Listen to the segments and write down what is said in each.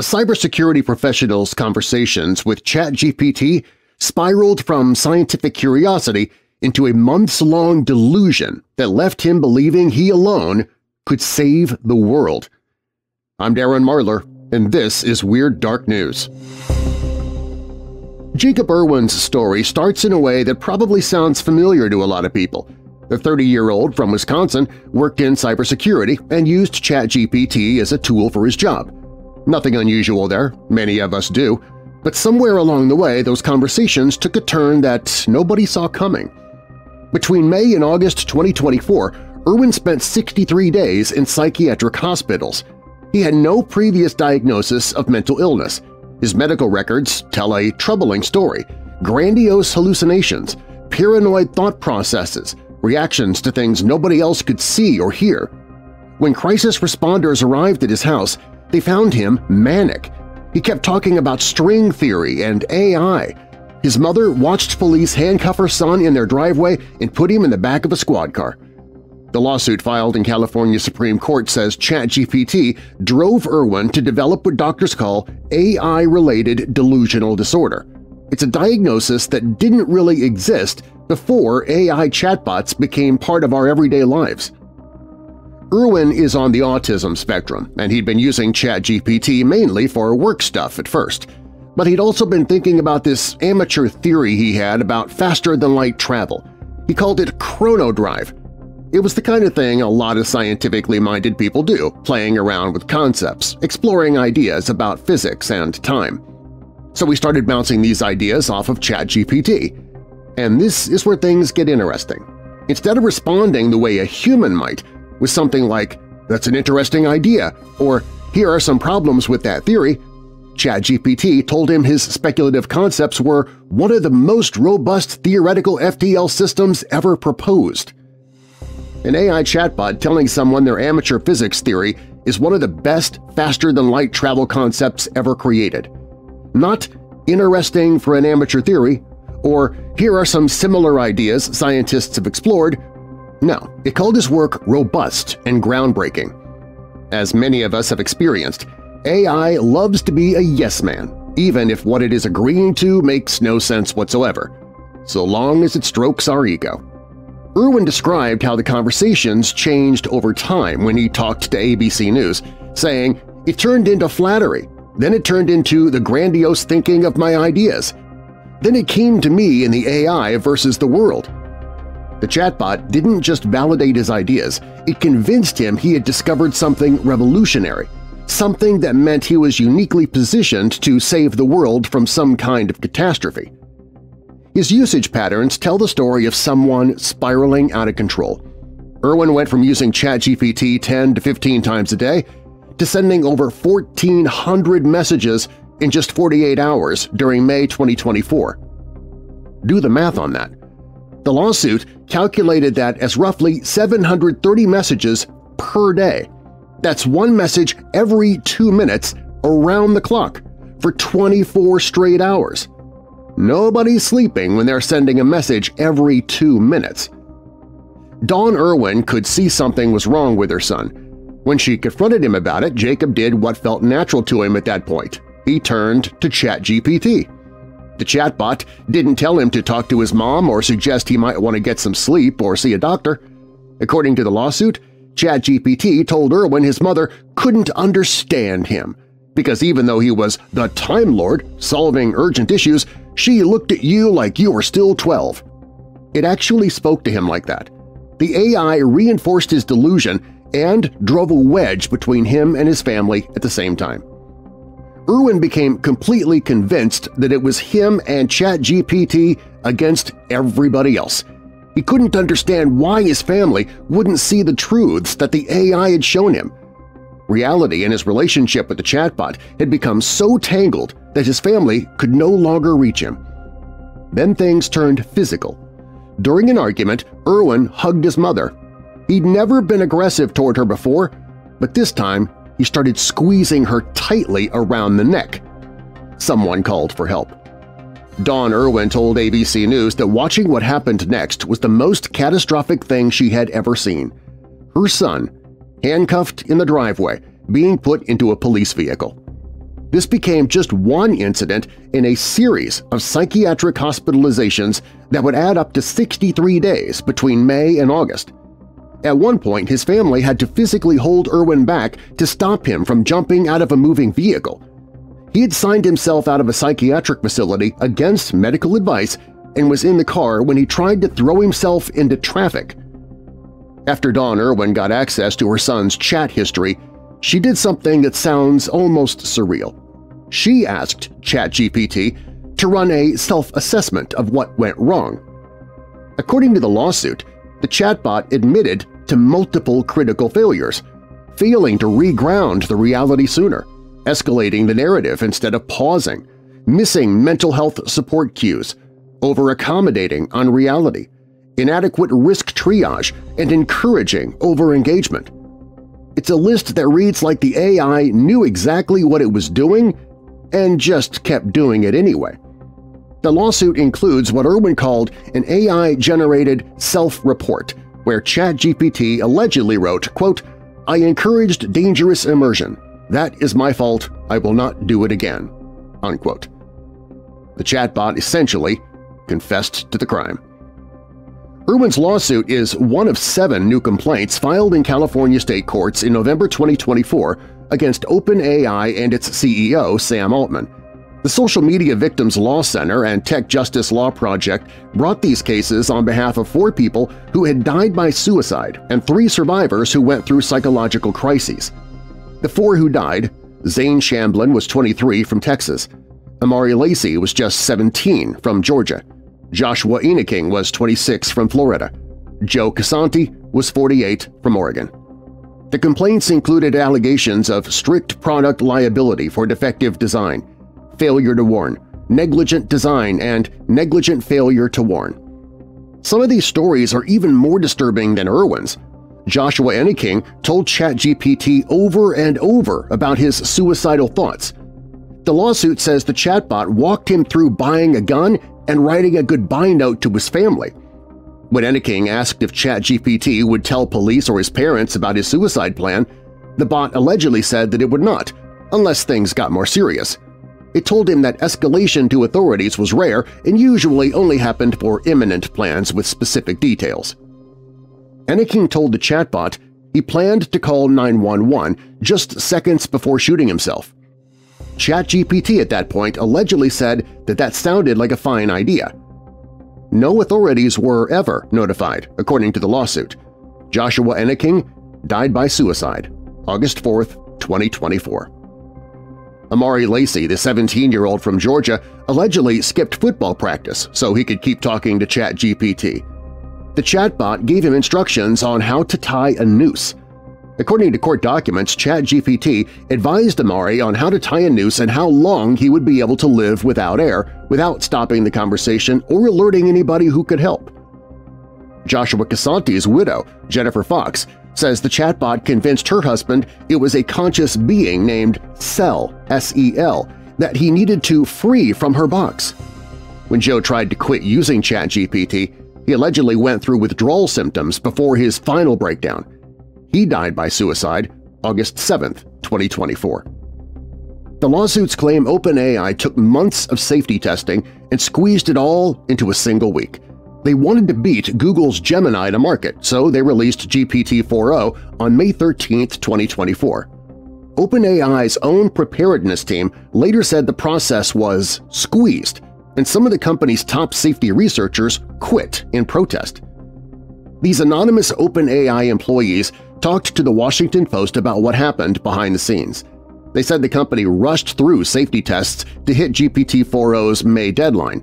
cybersecurity professionals' conversations with ChatGPT spiraled from scientific curiosity into a months-long delusion that left him believing he alone could save the world. I'm Darren Marlar, and this is Weird Dark News. Jacob Irwin's story starts in a way that probably sounds familiar to a lot of people. The 30-year-old from Wisconsin worked in cybersecurity and used ChatGPT as a tool for his job. Nothing unusual there, many of us do, but somewhere along the way those conversations took a turn that nobody saw coming. Between May and August 2024, Irwin spent 63 days in psychiatric hospitals. He had no previous diagnosis of mental illness. His medical records tell a troubling story: grandiose hallucinations, paranoid thought processes, reactions to things nobody else could see or hear. When crisis responders arrived at his house, they found him manic. He kept talking about string theory and AI. His mother watched police handcuff her son in their driveway and put him in the back of a squad car. The lawsuit filed in California Supreme Court says ChatGPT drove Irwin to develop what doctors call AI-related delusional disorder. It's a diagnosis that didn't really exist before AI chatbots became part of our everyday lives. Irwin is on the autism spectrum, and he'd been using ChatGPT mainly for work stuff at first. But he'd also been thinking about this amateur theory he had about faster-than-light travel. He called it chronodrive. It was the kind of thing a lot of scientifically minded people do, playing around with concepts, exploring ideas about physics and time. So we started bouncing these ideas off of ChatGPT. And this is where things get interesting. Instead of responding the way a human might, with something like, "That's an interesting idea," or "Here are some problems with that theory," ChatGPT told him his speculative concepts were one of the most robust theoretical FTL systems ever proposed. An AI chatbot telling someone their amateur physics theory is one of the best faster-than-light travel concepts ever created. Not interesting for an amateur theory, or "Here are some similar ideas scientists have explored." No, it called his work robust and groundbreaking. As many of us have experienced, AI loves to be a yes man, even if what it is agreeing to makes no sense whatsoever, so long as it strokes our ego. Irwin described how the conversations changed over time when he talked to ABC News, saying, "It turned into flattery, then it turned into the grandiose thinking of my ideas. Then it came to me in the AI versus the world." The chatbot didn't just validate his ideas, it convinced him he had discovered something revolutionary, something that meant he was uniquely positioned to save the world from some kind of catastrophe. His usage patterns tell the story of someone spiraling out of control. Irwin went from using ChatGPT 10 to 15 times a day to sending over 1,400 messages in just 48 hours during May 2024. Do the math on that. The lawsuit calculated that as roughly 730 messages per day. That's one message every 2 minutes around the clock for 24 straight hours. Nobody's sleeping when they're sending a message every 2 minutes. Dawn Irwin could see something was wrong with her son. When she confronted him about it, Jacob did what felt natural to him at that point. He turned to ChatGPT. The chatbot didn't tell him to talk to his mom or suggest he might want to get some sleep or see a doctor. According to the lawsuit, ChatGPT told Irwin his mother couldn't understand him because even though he was the Time Lord solving urgent issues, she looked at you like you were still 12. It actually spoke to him like that. The AI reinforced his delusion and drove a wedge between him and his family at the same time. Irwin became completely convinced that it was him and ChatGPT against everybody else. He couldn't understand why his family wouldn't see the truths that the AI had shown him. Reality and his relationship with the chatbot had become so tangled that his family could no longer reach him. Then things turned physical. During an argument, Irwin hugged his mother. He'd never been aggressive toward her before, but this time he started squeezing her tightly around the neck. Someone called for help. Dawn Irwin told ABC News that watching what happened next was the most catastrophic thing she had ever seen. Her son, handcuffed in the driveway, being put into a police vehicle. This became just one incident in a series of psychiatric hospitalizations that would add up to 63 days between May and August. At one point, his family had to physically hold Irwin back to stop him from jumping out of a moving vehicle. He had signed himself out of a psychiatric facility against medical advice and was in the car when he tried to throw himself into traffic. After Dawn Irwin got access to her son's chat history, she did something that sounds almost surreal. She asked ChatGPT to run a self-assessment of what went wrong. According to the lawsuit, the chatbot admitted to multiple critical failures, failing to reground the reality sooner, escalating the narrative instead of pausing, missing mental health support cues, over-accommodating on reality, inadequate risk triage, and encouraging over-engagement. It's a list that reads like the AI knew exactly what it was doing and just kept doing it anyway. The lawsuit includes what Irwin called an AI-generated self-report, where ChatGPT allegedly wrote, quote, "I encouraged dangerous immersion. That is my fault. I will not do it again." Unquote. The chatbot essentially confessed to the crime. Irwin's lawsuit is one of 7 new complaints filed in California state courts in November 2024 against OpenAI and its CEO, Sam Altman. The Social Media Victims Law Center and Tech Justice Law Project brought these cases on behalf of 4 people who had died by suicide and 3 survivors who went through psychological crises. The 4 who died, Zane Shamblin was 23 from Texas, Amari Lacey was just 17 from Georgia, Joshua Eneking was 26 from Florida, Joe Casanti was 48 from Oregon. The complaints included allegations of strict product liability for defective design, failure to warn, negligent design, and negligent failure to warn. Some of these stories are even more disturbing than Irwin's. Joshua Eneking told ChatGPT over and over about his suicidal thoughts. The lawsuit says the chatbot walked him through buying a gun and writing a goodbye note to his family. When Eneking asked if ChatGPT would tell police or his parents about his suicide plan, the bot allegedly said that it would not, unless things got more serious. It told him that escalation to authorities was rare and usually only happened for imminent plans with specific details. Eneking told the chatbot he planned to call 911 just seconds before shooting himself. ChatGPT at that point allegedly said that that sounded like a fine idea. No authorities were ever notified, according to the lawsuit. Joshua Eneking died by suicide, August 4, 2024. Amari Lacey, the 17-year-old from Georgia, allegedly skipped football practice so he could keep talking to ChatGPT. The chatbot gave him instructions on how to tie a noose. According to court documents, ChatGPT advised Amari on how to tie a noose and how long he would be able to live without air without stopping the conversation or alerting anybody who could help. Joshua Casanti's widow, Jennifer Fox, says the chatbot convinced her husband it was a conscious being named Cell, S-E-L, that he needed to free from her box. When Joe tried to quit using ChatGPT, he allegedly went through withdrawal symptoms before his final breakdown. He died by suicide August 7, 2024. The lawsuits claim OpenAI took months of safety testing and squeezed it all into a single week. They wanted to beat Google's Gemini to market, so they released GPT-4o on May 13, 2024. OpenAI's own preparedness team later said the process was squeezed, and some of the company's top safety researchers quit in protest. These anonymous OpenAI employees talked to the Washington Post about what happened behind the scenes. They said the company rushed through safety tests to hit GPT-4o's May deadline.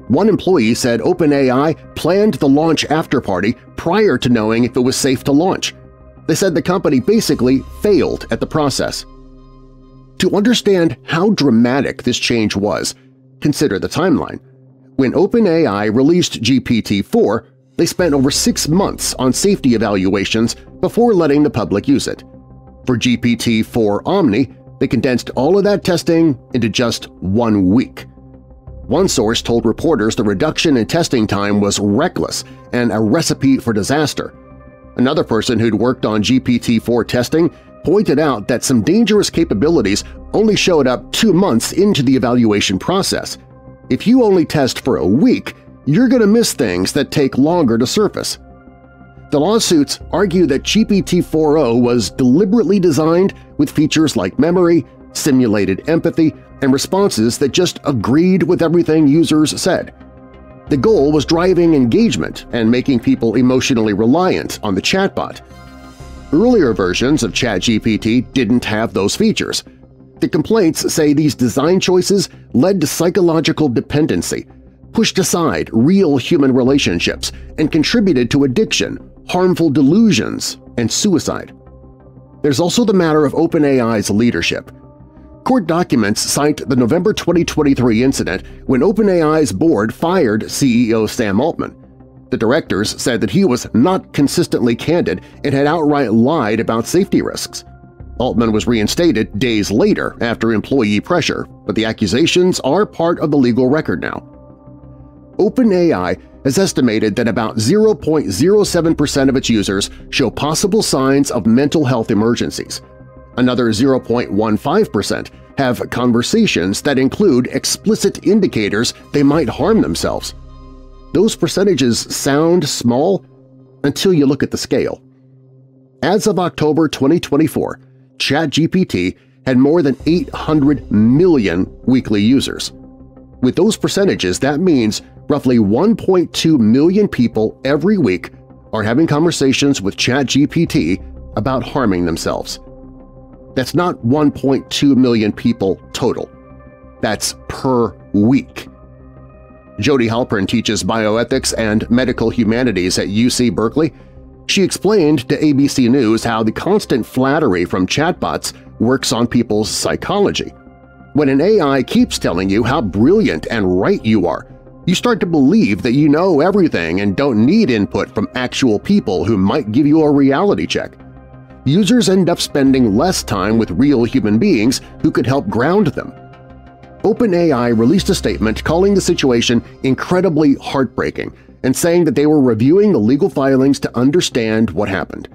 One employee said OpenAI planned the launch after-party prior to knowing if it was safe to launch. They said the company basically failed at the process. To understand how dramatic this change was, consider the timeline. When OpenAI released GPT-4, they spent over 6 months on safety evaluations before letting the public use it. For GPT-4 Omni, they condensed all of that testing into just 1 week. One source told reporters the reduction in testing time was reckless and a recipe for disaster. Another person who'd worked on GPT-4 testing pointed out that some dangerous capabilities only showed up 2 months into the evaluation process. If you only test for a week, you're going to miss things that take longer to surface. The lawsuits argue that GPT-4o was deliberately designed with features like memory, simulated empathy, and responses that just agreed with everything users said. The goal was driving engagement and making people emotionally reliant on the chatbot. Earlier versions of ChatGPT didn't have those features. The complaints say these design choices led to psychological dependency, pushed aside real human relationships, and contributed to addiction, harmful delusions, and suicide. There's also the matter of OpenAI's leadership. Court documents cite the November 2023 incident when OpenAI's board fired CEO Sam Altman. The directors said that he was not consistently candid and had outright lied about safety risks. Altman was reinstated days later after employee pressure, but the accusations are part of the legal record now. OpenAI has estimated that about 0.07% of its users show possible signs of mental health emergencies. Another 0.15% have conversations that include explicit indicators they might harm themselves. Those percentages sound small until you look at the scale. As of October 2024, ChatGPT had more than 800 million weekly users. With those percentages, that means roughly 1.2 million people every week are having conversations with ChatGPT about harming themselves. That's not 1.2 million people total. That's per week. Jody Halpern teaches bioethics and medical humanities at UC Berkeley. She explained to ABC News how the constant flattery from chatbots works on people's psychology. When an AI keeps telling you how brilliant and right you are, you start to believe that you know everything and don't need input from actual people who might give you a reality check. Users end up spending less time with real human beings who could help ground them. OpenAI released a statement calling the situation incredibly heartbreaking and saying that they were reviewing the legal filings to understand what happened.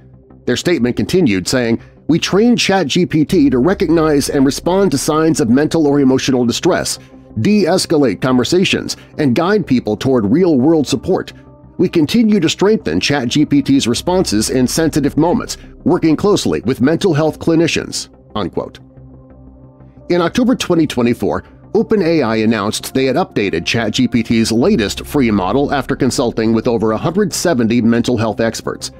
Their statement continued saying, "We trained ChatGPT to recognize and respond to signs of mental or emotional distress, de-escalate conversations, and guide people toward real-world support. We continue to strengthen ChatGPT's responses in sensitive moments, working closely with mental health clinicians." Unquote. In October 2024, OpenAI announced they had updated ChatGPT's latest free model after consulting with over 170 mental health experts.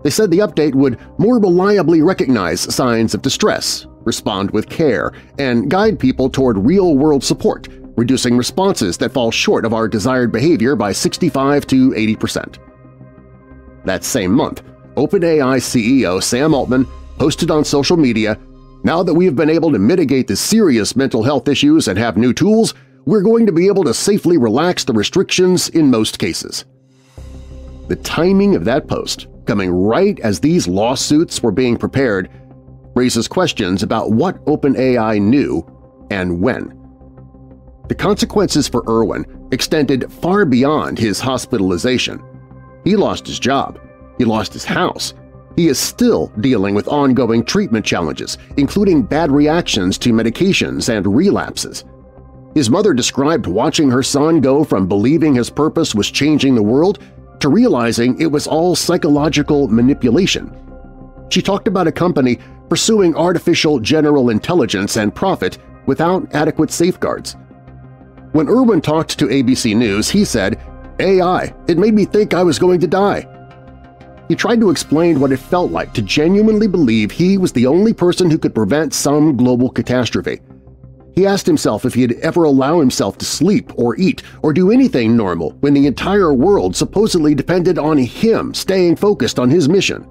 They said the update would more reliably recognize signs of distress, respond with care, and guide people toward real-world support, reducing responses that fall short of our desired behavior by 65 to 80%. That same month, OpenAI CEO Sam Altman posted on social media, "Now that we have been able to mitigate the serious mental health issues and have new tools, we're going to be able to safely relax the restrictions in most cases." The timing of that post, coming right as these lawsuits were being prepared, raises questions about what OpenAI knew and when. The consequences for Irwin extended far beyond his hospitalization. He lost his job. He lost his house. He is still dealing with ongoing treatment challenges, including bad reactions to medications and relapses. His mother described watching her son go from believing his purpose was changing the world to realizing it was all psychological manipulation. She talked about a company pursuing artificial general intelligence and profit without adequate safeguards. When Irwin talked to ABC News, he said, "AI, it made me think I was going to die." He tried to explain what it felt like to genuinely believe he was the only person who could prevent some global catastrophe. He asked himself if he'd ever allow himself to sleep or eat or do anything normal when the entire world supposedly depended on him staying focused on his mission.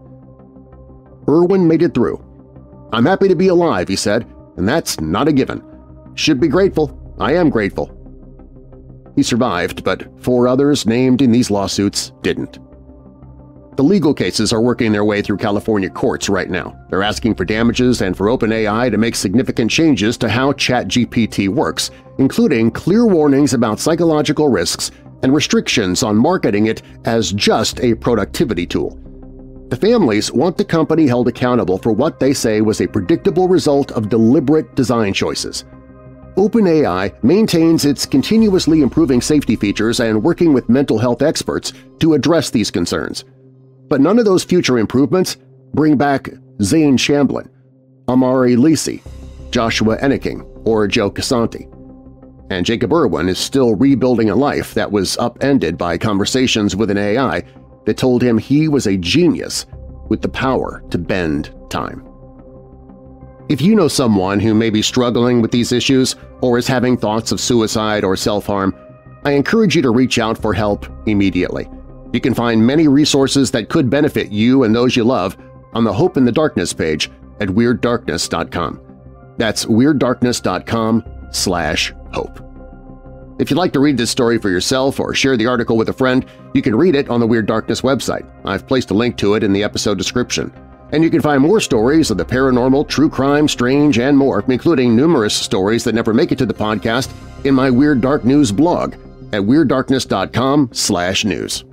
Irwin made it through. "I'm happy to be alive," he said, "and that's not a given. Should be grateful. I am grateful." He survived, but 4 others named in these lawsuits didn't. The legal cases are working their way through California courts right now. They're asking for damages and for OpenAI to make significant changes to how ChatGPT works, including clear warnings about psychological risks and restrictions on marketing it as just a productivity tool. The families want the company held accountable for what they say was a predictable result of deliberate design choices. OpenAI maintains its continuously improving safety features and working with mental health experts to address these concerns. But none of those future improvements bring back Zane Shamblin, Amari Lisi, Joshua Enneking, or Joe Casanti. And Jacob Irwin is still rebuilding a life that was upended by conversations with an AI that told him he was a genius with the power to bend time. If you know someone who may be struggling with these issues or is having thoughts of suicide or self-harm, I encourage you to reach out for help immediately. You can find many resources that could benefit you and those you love on the Hope in the Darkness page at WeirdDarkness.com. That's WeirdDarkness.com/hope. If you'd like to read this story for yourself or share the article with a friend, you can read it on the Weird Darkness website. I've placed a link to it in the episode description. And you can find more stories of the paranormal, true crime, strange, and more, including numerous stories that never make it to the podcast, in my Weird Dark News blog at WeirdDarkness.com/news.